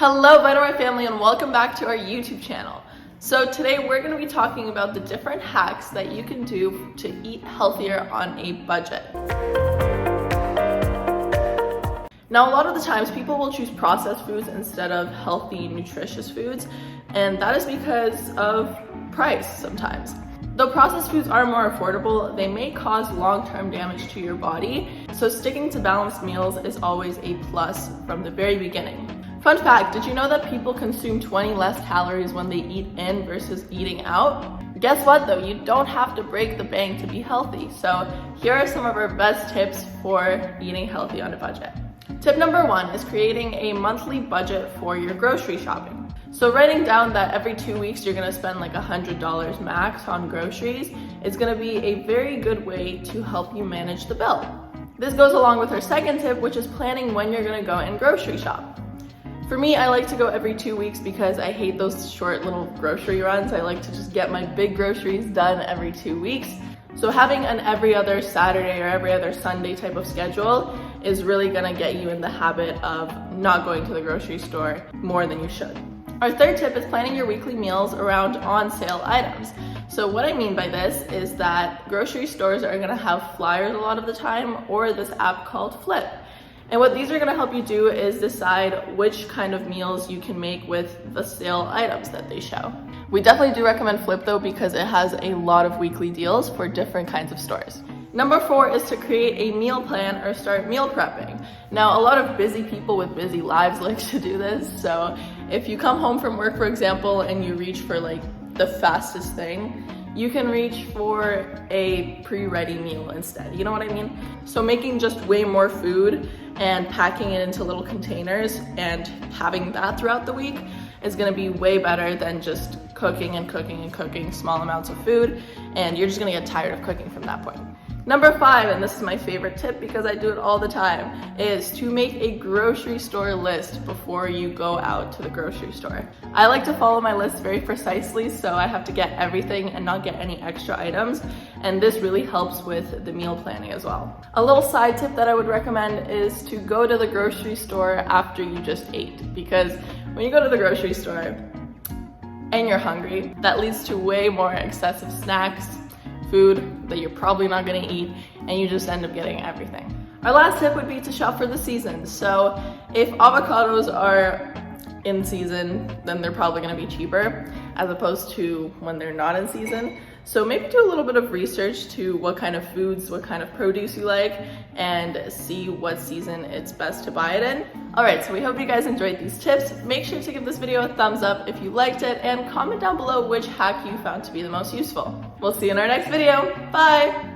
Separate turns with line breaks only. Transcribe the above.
Hello Vitamart family and welcome back to our YouTube channel. So today we're going to be talking about the different hacks that you can do to eat healthier on a budget. Now a lot of the times people will choose processed foods instead of healthy, nutritious foods, and that is because of price sometimes. Though processed foods are more affordable, they may cause long-term damage to your body, so sticking to balanced meals is always a plus from the very beginning. Fun fact, did you know that people consume 20 less calories when they eat in versus eating out? Guess what though, you don't have to break the bank to be healthy. So here are some of our best tips for eating healthy on a budget. Tip number 1 is creating a monthly budget for your grocery shopping. So writing down that every 2 weeks you're gonna spend like $100 max on groceries is gonna be a very good way to help you manage the bill. This goes along with our second tip, which is planning when you're gonna go and grocery shop. For me, I like to go every 2 weeks because I hate those short little grocery runs. I like to just get my big groceries done every 2 weeks. So having an every other Saturday or every other Sunday type of schedule is really gonna get you in the habit of not going to the grocery store more than you should. Our third tip is planning your weekly meals around on sale items. So what I mean by this is that grocery stores are gonna have flyers a lot of the time, or this app called Flip. And what these are gonna help you do is decide which kind of meals you can make with the sale items that they show. We definitely do recommend Flip though, because it has a lot of weekly deals for different kinds of stores. Number 4 is to create a meal plan or start meal prepping. Now, a lot of busy people with busy lives like to do this. So if you come home from work, for example, and you reach for like the fastest thing, you can reach for a pre-ready meal instead. You know what I mean? So making just way more food and packing it into little containers and having that throughout the week is gonna be way better than just cooking and cooking and cooking small amounts of food, and you're just gonna get tired of cooking from that point. Number 5, and this is my favorite tip because I do it all the time, is to make a grocery store list before you go out to the grocery store. I like to follow my list very precisely, so I have to get everything and not get any extra items, and this really helps with the meal planning as well. A little side tip that I would recommend is to go to the grocery store after you just ate, because when you go to the grocery store and you're hungry, that leads to way more excessive snacks, food that you're probably not gonna eat, and you just end up getting everything. Our last tip would be to shop for the season. So if avocados are in season, then they're probably gonna be cheaper as opposed to when they're not in season. So maybe do a little bit of research to what kind of foods, what kind of produce you like, and see what season it's best to buy it in. All right, so we hope you guys enjoyed these tips. Make sure to give this video a thumbs up if you liked it, and comment down below which hack you found to be the most useful. We'll see you in our next video. Bye!